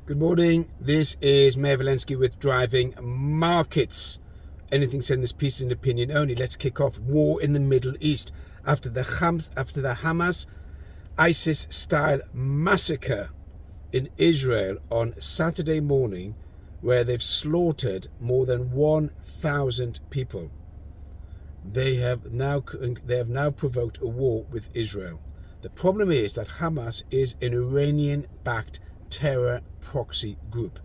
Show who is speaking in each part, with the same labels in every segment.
Speaker 1: Good morning. This is Mayor Valensky with Driving Markets. Anything said in this piece is an opinion only. Let's kick off. War in the Middle East after the Hamas ISIS-style massacre in Israel on Saturday morning, where they've slaughtered more than 1,000 people. They have now provoked a war with Israel. The problem is that Hamas is an Iranian-backed terror proxy group.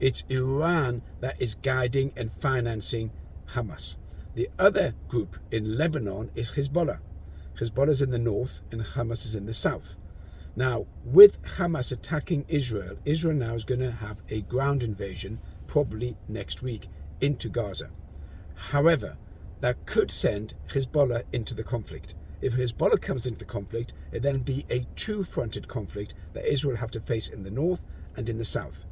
Speaker 1: It's Iran that is guiding and financing Hamas. The other group in Lebanon is Hezbollah. Hezbollah is in the north and Hamas is in the south. Now, with Hamas attacking Israel, Israel now is going to have a ground invasion probably next week into Gaza. However, that could send Hezbollah into the conflict. If Hezbollah comes into the conflict, it then be a two-fronted conflict that Israel will have to face in the north and in the south.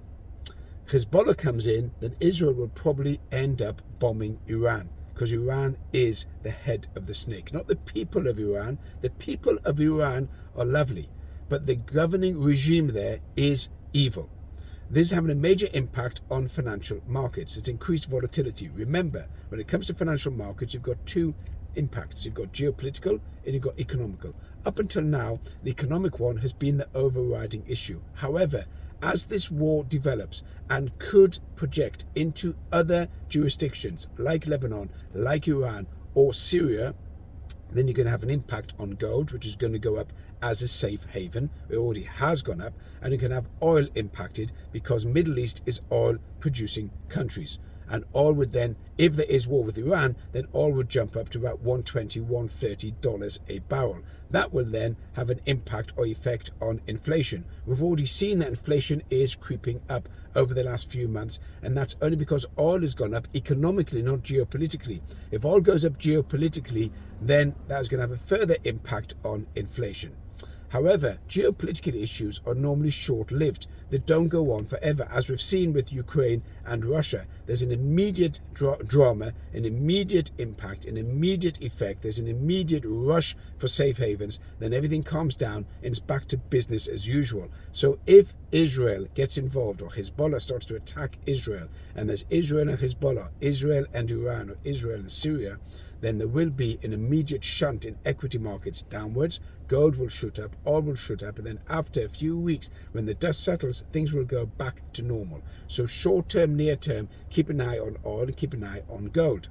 Speaker 1: Hezbollah comes in, then Israel will probably end up bombing Iran, because Iran is the head of the snake. Not the people of Iran. The people of Iran are lovely, but the governing regime there is evil. This is having a major impact on financial markets. It's increased volatility. Remember, when it comes to financial markets, you've got two impacts. You've got geopolitical and you've got economical. Up until now, the economic one has been the overriding issue. However, as this war develops and could project into other jurisdictions like Lebanon, like Iran or Syria, then you're going to have an impact on gold, which is going to go up as a safe haven. It already has gone up. And you can have oil impacted because Middle East is oil producing countries. And oil would then, if there is war with Iran, then oil would jump up to about $120, $130 a barrel. That will then have an impact or effect on inflation. We've already seen that inflation is creeping up over the last few months, and that's only because oil has gone up economically, not geopolitically. If oil goes up geopolitically, then that's going to have a further impact on inflation. However, geopolitical issues are normally short-lived. They don't go on forever. As we've seen with Ukraine and Russia, there's an immediate drama, an immediate impact, an immediate effect. There's an immediate rush for safe havens. Then everything calms down and it's back to business as usual. So if Israel gets involved or Hezbollah starts to attack Israel, and there's Israel and Hezbollah, Israel and Iran, or Israel and Syria, then there will be an immediate shunt in equity markets downwards. Gold will shoot up, oil will shoot up, and then after a few weeks, when the dust settles, things will go back to normal. So short term, near term, keep an eye on oil and keep an eye on gold.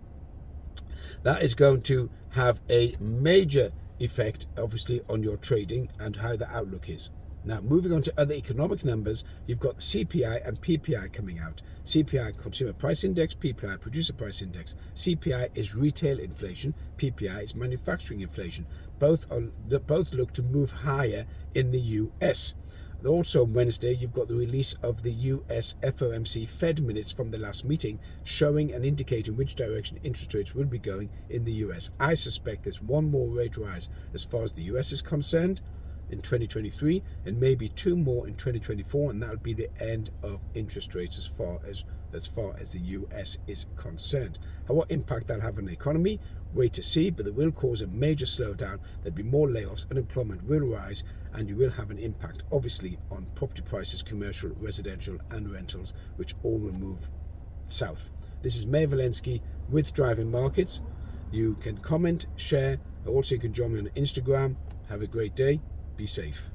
Speaker 1: That is going to have a major effect, obviously, on your trading and how the outlook is. Now, moving on to other economic numbers, you've got CPI and PPI coming out. CPI, Consumer Price Index, PPI, Producer Price Index. CPI is retail inflation, PPI is manufacturing inflation. Both look to move higher in the US. Also on Wednesday, you've got the release of the US FOMC Fed minutes from the last meeting, showing and indicating which direction interest rates will be going in the US. I suspect there's one more rate rise as far as the US is concerned in 2023, and maybe two more in 2024, and that'll be the end of interest rates as far as the US is concerned. What impact that'll have on the economy, wait to see, but it will cause a major slowdown. There'll be more layoffs, unemployment will rise, and you will have an impact obviously on property prices, commercial, residential and rentals, which all will move south. This is Mayor Valensky with Driving Markets. You can comment, share, also you can join me on Instagram. Have a great day. Be safe.